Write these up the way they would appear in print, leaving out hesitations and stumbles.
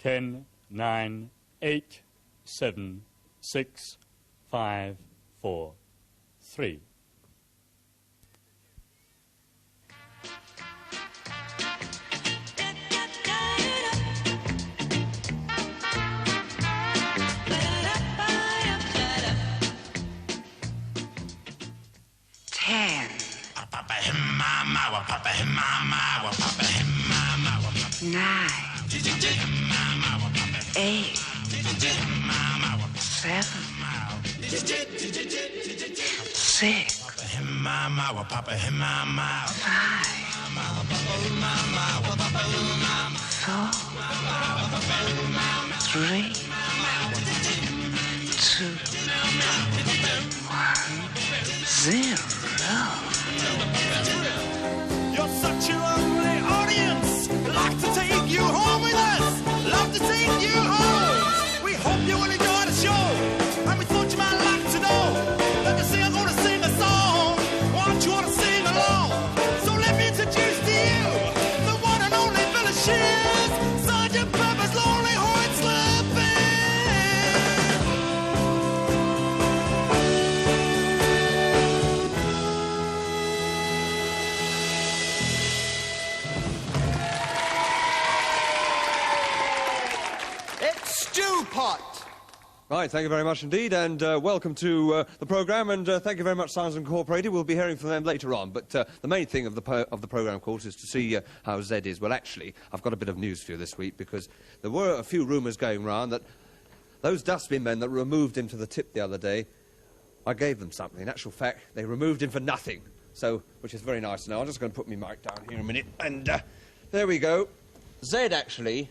10, 9, 8, 7, 6, 5, 4, 3. Nine, 8, 7, 6, 5, 4, 3, 2, 1, 0. You're such a lovely audience. Like to take you home with us. Love to take you home. We hope you will enjoy the show. And we thought you might like to know that the singer's gonna sing a song. Want you all to sing along. So let me introduce to you the one and only Billy Shears, Sergeant Pepper's Lonely Hearts Club Band. It's Stewpot. Right, thank you very much indeed, and welcome to the programme, and thank you very much, Sounds Incorporated. We'll be hearing from them later on, but the main thing of the programme, of course, is to see how Zed is. Well, actually, I've got a bit of news for you this week, because there were a few rumours going round that those dustbin men that removed him to the tip the other day, I gave them something. In actual fact, they removed him for nothing, so, which is very nice. Now, I'm just going to put my mic down here a minute, and there we go. Zed, actually,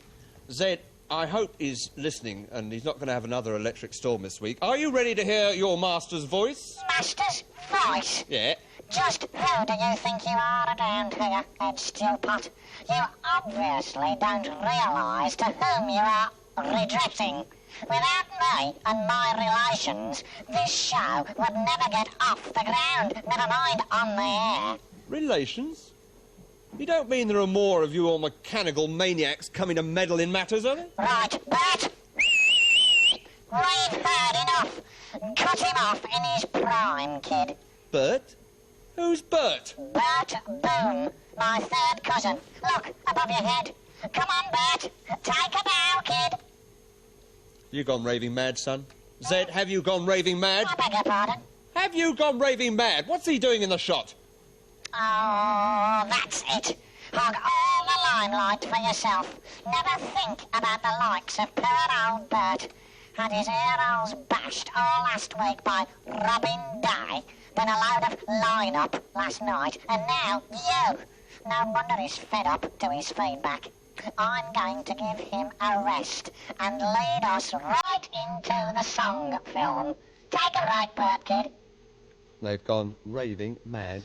Zed, I hope he's listening, and he's not going to have another electric storm this week. Are you ready to hear your master's voice? Master's voice? Yeah. Just who do you think you are around here, Ed Stewart? You obviously don't realise to whom you are redressing. Without me and my relations, this show would never get off the ground, never mind on the air. Relations? You don't mean there are more of you all mechanical maniacs coming to meddle in matters, are there? Right, Bert. We've heard enough. Cut him off in his prime, kid. Bert? Who's Bert? Bert Boone, my third cousin. Look, above your head. Come on, Bert. Take a bow, kid. You gone raving mad, son? Zed, have you gone raving mad? I beg your pardon? Have you gone raving mad? What's he doing in the shot? Oh, that's it. Hog all the limelight for yourself. Never think about the likes of poor old Bert. Had his ear holes bashed all last week by Robin Day, then a load of line-up last night, and now you. No wonder he's fed up to his feedback. I'm going to give him a rest and lead us right into the song film. Take a right, Bert, kid. They've gone raving mad.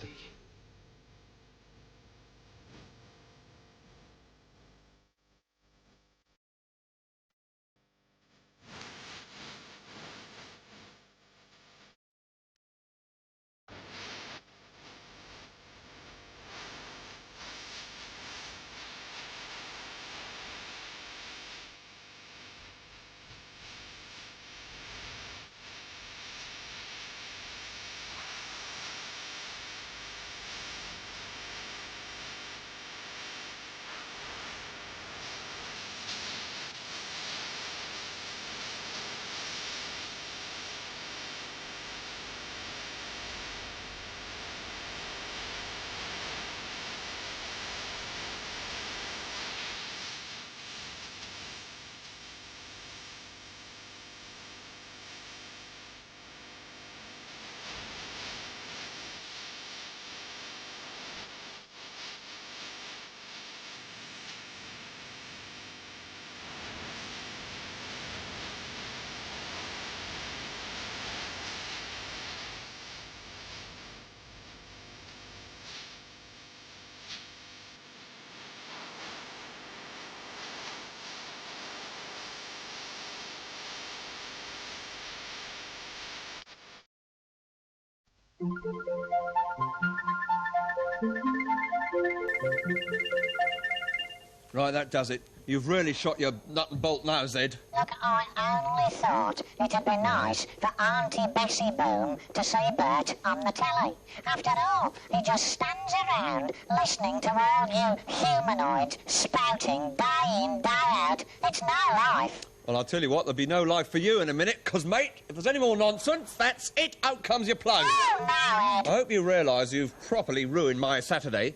Right, that does it. You've really shot your nut and bolt now, Zed. Look, I only thought it'd be nice for Auntie Bessie Boom to see Bert on the telly. After all, he just stands around listening to all you humanoids spouting day in, day out. It's no life. Well, I'll tell you what, there'll be no life for you in a minute, 'cause, mate, if there's any more nonsense, that's it. Out comes your plug. Oh, no, Ed. I hope you realise you've properly ruined my Saturday.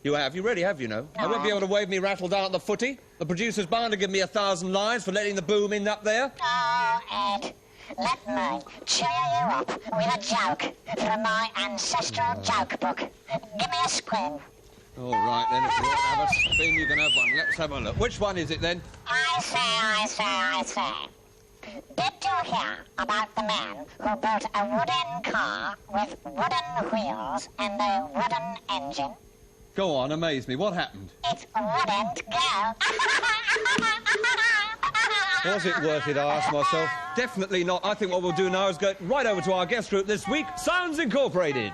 You have. You really have, you know. I won't be able to wave me rattle down at the footy. The producer's bound to give me 1,000 lines for letting the boom in up there. Oh, Ed, let me cheer you up with a joke from my ancestral joke book. Give me a squin. All right, then, if you want to have a spin, you can have one. Let's have a look. Which one is it, then? I say. Did you hear about the man who built a wooden car with wooden wheels and a wooden engine? Go on, amaze me. What happened? It wouldn't go. Was it worth it, I ask myself? Definitely not. I think what we'll do now is go right over to our guest group this week, Sounds Incorporated.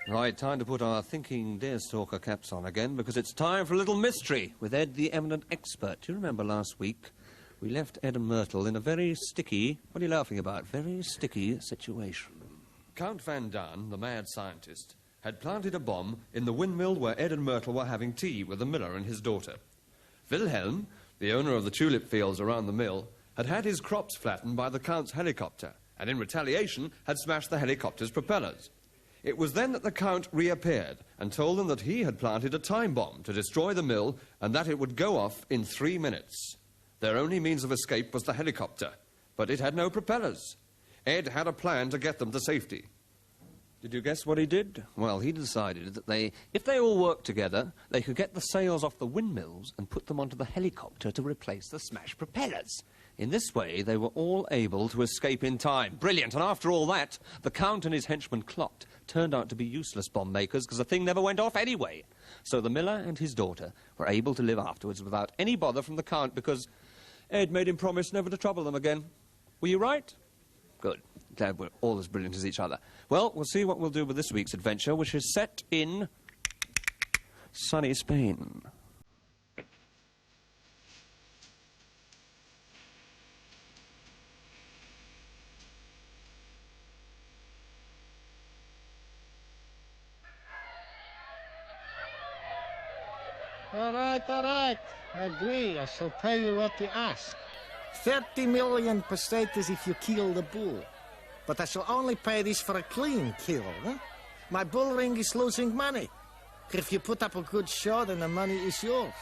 Right, time to put our thinking deerstalker caps on again, because it's time for a little mystery with Ed the eminent expert. Do you remember last week we left Ed and Myrtle in a very sticky, what are you laughing about, very sticky situation? Count Van Daan, the mad scientist, had planted a bomb in the windmill where Ed and Myrtle were having tea with the miller and his daughter. Wilhelm, the owner of the tulip fields around the mill, had had his crops flattened by the Count's helicopter, and in retaliation had smashed the helicopter's propellers. It was then that the Count reappeared and told them that he had planted a time bomb to destroy the mill and that it would go off in 3 minutes. Their only means of escape was the helicopter, but it had no propellers. Ed had a plan to get them to safety. Did you guess what he did? Well, he decided that if they all worked together, they could get the sails off the windmills and put them onto the helicopter to replace the smashed propellers. In this way, they were all able to escape in time. Brilliant. And after all that, the Count and his henchman Clot turned out to be useless bomb makers because the thing never went off anyway. So the miller and his daughter were able to live afterwards without any bother from the Count because Ed made him promise never to trouble them again. Were you right? Good. Glad we're all as brilliant as each other. Well, we'll see what we'll do with this week's adventure, which is set in sunny Spain. All right. I agree. I shall pay you what you ask. 30 million pesetas if you kill the bull. But I shall only pay this for a clean kill, huh? My bull ring is losing money. If you put up a good show, then the money is yours.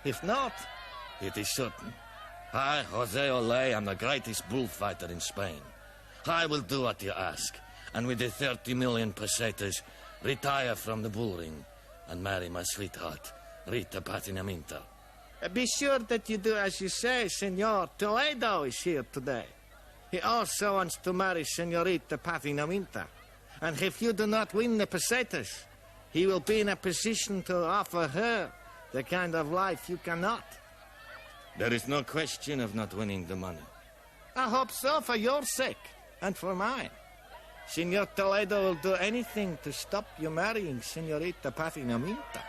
If not, it is certain. I, Jose Ole, am the greatest bullfighter in Spain. I will do what you ask, and with the 30 million pesetas, retire from the bull ring and marry my sweetheart, Rita Patinaminta. Be sure that you do as you say, Senor. Toledo is here today. He also wants to marry Senorita Patinaminta. And if you do not win the pesetas, he will be in a position to offer her the kind of life you cannot. There is no question of not winning the money. I hope so, for your sake, and for mine. Senor Toledo will do anything to stop you marrying Senorita Patinaminta.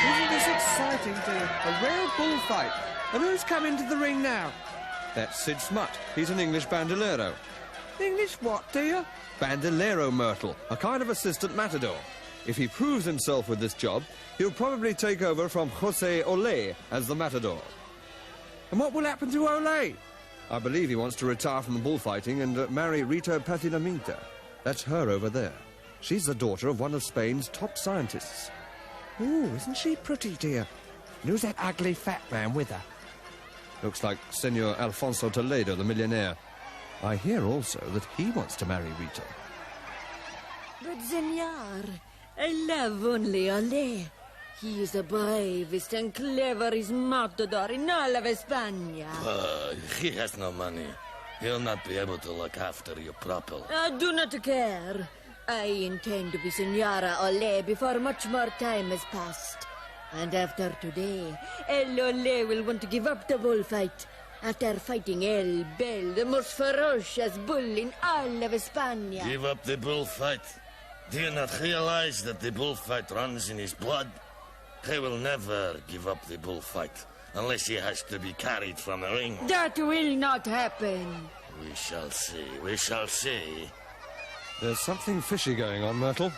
Isn't this exciting, dear? A real bullfight. And who's come into the ring now? That's Sid Smut. He's an English bandolero. English what, dear? Bandolero, Myrtle. A kind of assistant matador. If he proves himself with this job, he'll probably take over from Jose Ole as the matador. And what will happen to Ole? I believe he wants to retire from the bullfighting and marry Rita Patinaminta. That's her over there. She's the daughter of one of Spain's top scientists. Ooh, isn't she pretty, dear? And who's that ugly fat man with her? Looks like Senor Alfonso Toledo, the millionaire. I hear also that he wants to marry Rita. But, senor, I love only Ole. He is the bravest and cleverest matador in all of España. He has no money. He'll not be able to look after you properly. I do not care. I intend to be Senora Ole before much more time has passed. And after today, El Ole will want to give up the bullfight after fighting El Bel, the most ferocious bull in all of España. Give up the bullfight? Do you not realize that the bullfight runs in his blood? He will never give up the bullfight unless he has to be carried from the ring. That will not happen. We shall see. There's something fishy going on, Myrtle.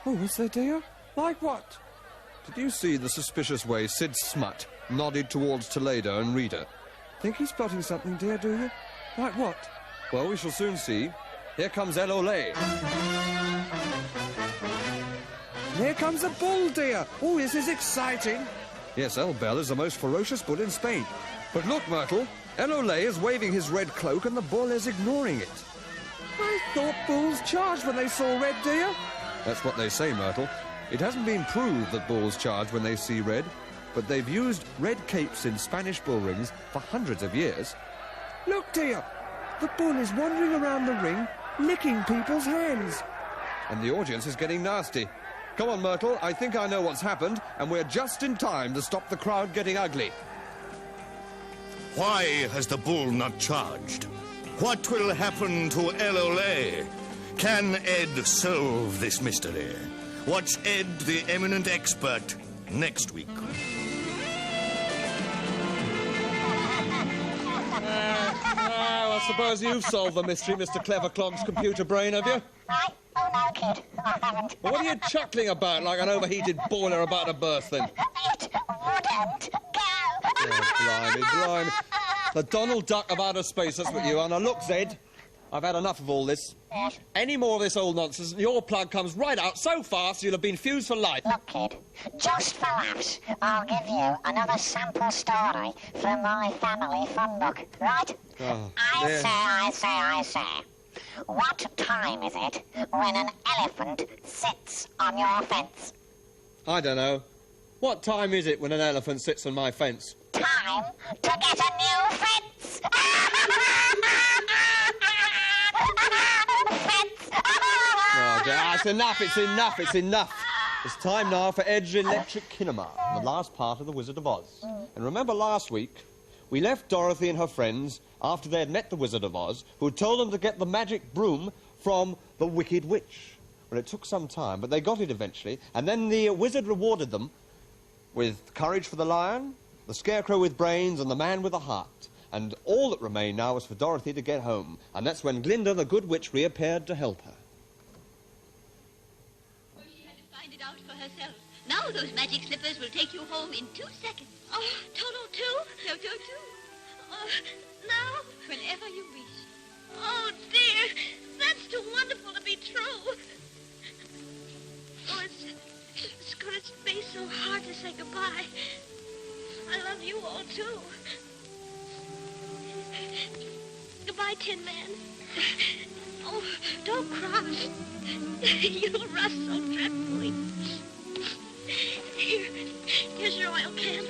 Oh, is there, dear? Like what? Did you see the suspicious way Sid Smut nodded towards Toledo and Rita? Think he's plotting something, dear, do you? Like what? Well, we shall soon see. Here comes El Ole. Here comes a bull, dear. Oh, this is exciting. Yes, El Bel is the most ferocious bull in Spain. But look, Myrtle, El Ole is waving his red cloak and the bull is ignoring it. I thought bulls charged when they saw red, dear. That's what they say, Myrtle. It hasn't been proved that bulls charge when they see red, but they've used red capes in Spanish bull rings for hundreds of years. Look, dear, the bull is wandering around the ring, licking people's hands. And the audience is getting nasty. Come on, Myrtle, I think I know what's happened, and we're just in time to stop the crowd getting ugly. Why has the bull not charged? What will happen to El Ole? Can Ed solve this mystery? Watch Ed, the eminent expert, next week. I suppose you've solved the mystery, Mr. Clever Clog's computer brain, have you? Oh, no, kid, I haven't. Well, what are you chuckling about like an overheated boiler about to burst, then? It wouldn't go. Oh, blimey. The Donald Duck of outer space, that's what you are. Now, look, Zed, I've had enough of all this. Yes. Any more of this old nonsense, and your plug comes right out so fast you'll have been fused for life. Look, kid, just for laughs, I'll give you another sample story from my family fun book, right? Oh, I say. What time is it when an elephant sits on your fence? I don't know. What time is it when an elephant sits on my fence? Time to get a new fence! Oh, dear, it's enough. It's time now for Ed's Electric Kinema, the last part of The Wizard of Oz. And remember last week, we left Dorothy and her friends after they had met the Wizard of Oz, who had told them to get the magic broom from the Wicked Witch. Well, it took some time, but they got it eventually, and then the wizard rewarded them with courage for the lion, the scarecrow with brains, and the man with a heart. And all that remained now was for Dorothy to get home, and that's when Glinda, the good witch, reappeared to help her. herself. Now those magic slippers will take you home in 2 seconds. Oh, Toto too? Toto too. Oh, now? Whenever you wish. Oh, dear. That's too wonderful to be true. Oh, it's going to be so hard to say goodbye. I love you all, too. Goodbye, Tin Man. Oh, don't cry. You'll rust so dreadfully. Here's your oil can.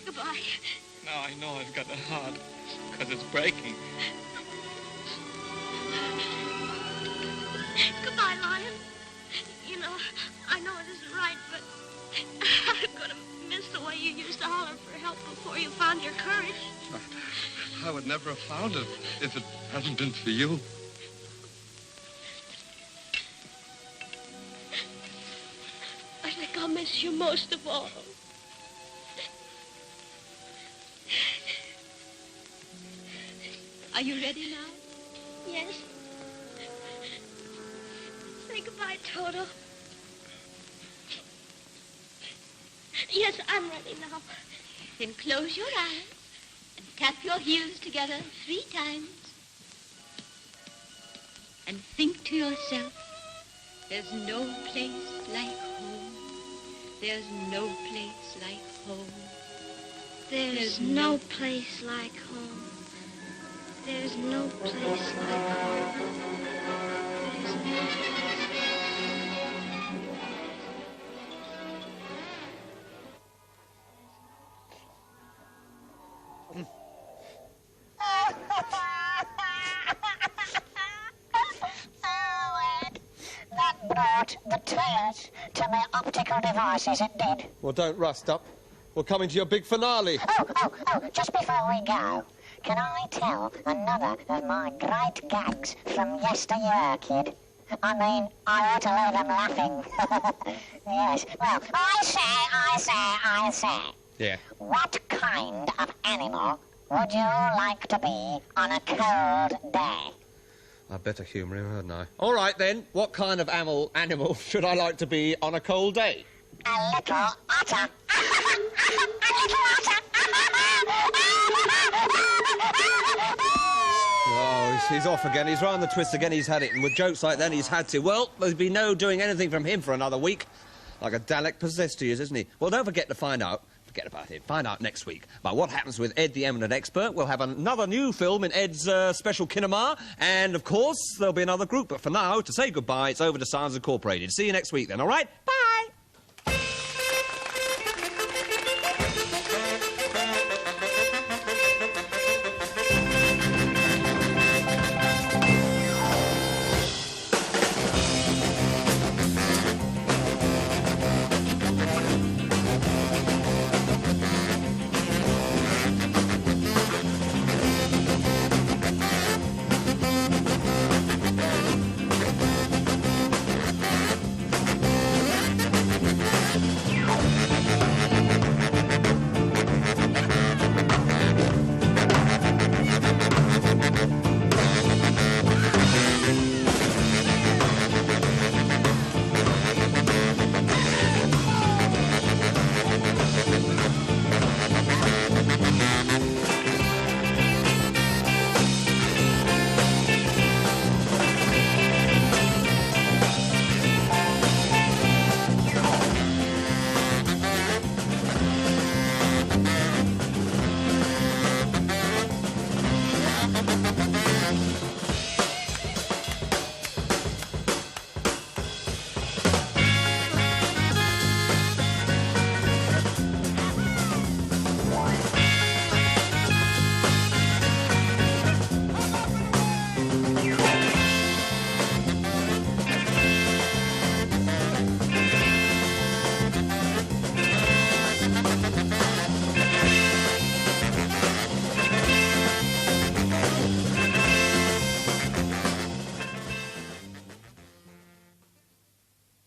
Goodbye. Now I know I've got a heart, because it's breaking. Goodbye, Lion. You know, I know it isn't right, but I'm going to miss the way you used to holler for help before you found your courage. I would never have found it if it hadn't been for you. I think I'll miss you most of all. Are you ready now? Yes. Say goodbye, Toto. Yes, I'm ready now. Then close your eyes and tap your heels together 3 times. And think to yourself, there's no place like home. There's no place like home. There's no place like home. There's no place like home. There's no place. That brought the tears to my optical devices, it did. Well, don't rust up. We're coming to your big finale. Oh, just before we go, can I tell another of my great gags from yesteryear, kid? I mean, I ought to leave them laughing. Yes, well, I say. Yeah. What kind of animal would you like to be on a cold day? I'd better humour him, hadn't I? All right, then. What kind of animal should I like to be on a cold day? A little otter. A little otter. Oh, he's off again. He's round the twist again. He's had it. And with jokes like that, he's had to. Well, there'll be no doing anything from him for another week. Like a Dalek possessed he is, isn't he? Well, don't forget to find out. Forget about him. Find out next week about what happens with Ed the Eminent Expert. We'll have another new film in Ed's special kinema. And, of course, there'll be another group. But for now, to say goodbye, it's over to Sounds Incorporated. See you next week, then, all right? Bye!